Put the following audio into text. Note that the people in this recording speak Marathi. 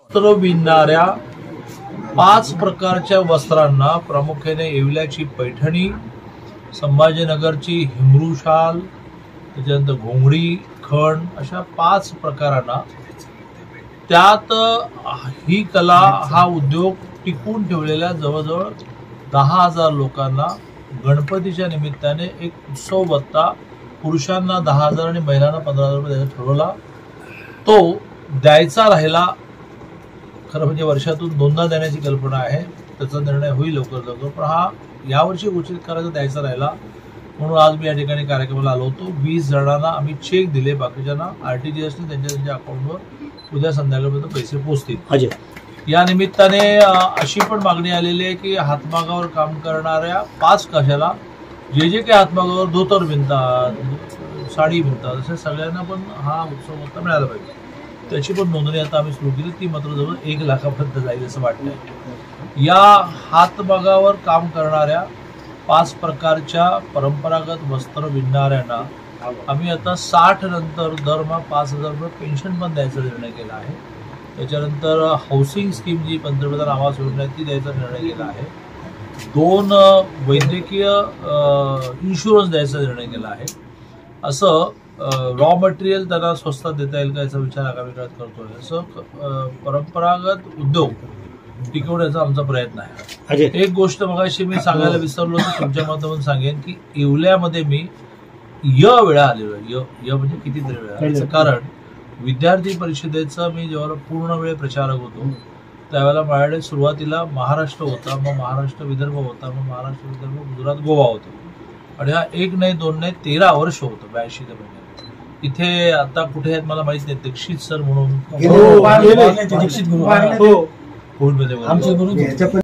वस्त्र विणणाऱ्या 5 प्रकारच्या वस्त्रांना, प्रामुख्याने येवल्याची पैठणी, संभाजीनगरची हिमरू शाल, त्याच्यानंतर घोंगडी, खण, अशा 5 प्रकारांना, त्यात ही कला, हा उद्योग टिकून ठेवलेल्या जवळजवळ 10,000 लोकांना गणपतीच्या निमित्ताने एक उत्सव भत्ता, पुरुषांना 10,000 आणि महिलांना 15,000 रुपये द्यायचा ठरवला. तो द्यायचा राहिला. खरं म्हणजे वर्षातून 2दा देण्याची कल्पना आहे. त्याचा निर्णय होईल लवकर लवकर, पण हा यावर्षी घोषित करायचा द्यायचा राहिला. म्हणून आज मी या ठिकाणी कार्यक्रमाला आलो होतो. 20 जणांना आम्ही चेक दिले, बाकीच्यांना RTGS ने त्यांच्या अकाउंटवर उद्या संध्याकाळपर्यंत पैसे पोहोचतील. या निमित्ताने अशी पण मागणी आलेली आहे की हातमागावर काम करणाऱ्या 5 कशाला, जे काही हातमागावर धोतर विणतात, साडी विणतात, अशा सगळ्यांना पण हा उत्सव भत्ता मिळाला पाहिजे. त्याची पण नोंदणी आता आम्ही सुरू केली. ती मात्र जवळ 1 लाखापर्यंत जाईल असं वाटतंय. या हातमागावर काम करणाऱ्या 5 प्रकारच्या परंपरागत वस्त्र विणणाऱ्यांना आम्ही आता 60 नंतर दरमहा 5,000 रुपये पेन्शन पण द्यायचा निर्णय केला आहे. त्याच्यानंतर हाऊसिंग स्कीम जी पंतप्रधान आवास योजना आहे ती द्यायचा निर्णय केला आहे. 2 वैद्यकीय इन्शुरन्स द्यायचा निर्णय केला आहे. असं रॉ मटेरियल त्यांना स्वस्तात देता येईल का याचा विचार आगामी काळात करतोय. असं परंपरागत उद्योग टिकवण्याचा आमचा प्रयत्न आहे. एक गोष्ट मगाशी मी सांगायला विसरलो तर तुमच्या माध्यमातून सांगेन की येवल्यामध्ये मी वेळा आलेलो आहे. म्हणजे कितीतरी वेळा. कारण विद्यार्थी परिषदेचा मी जेव्हा पूर्ण वेळ प्रचारक होतो त्यावेळेला माझ्याकडे सुरुवातीला महाराष्ट्र होता, मग महाराष्ट्र विदर्भ होता, मग महाराष्ट्र विदर्भ गुजरात गोवा होतो. आणि हा 1 नाही 2 नाही 13 वर्ष होतं 82 ते महिन्यात. इथे आता कुठे आहेत मला माहित नाही. दीक्षित सर म्हणून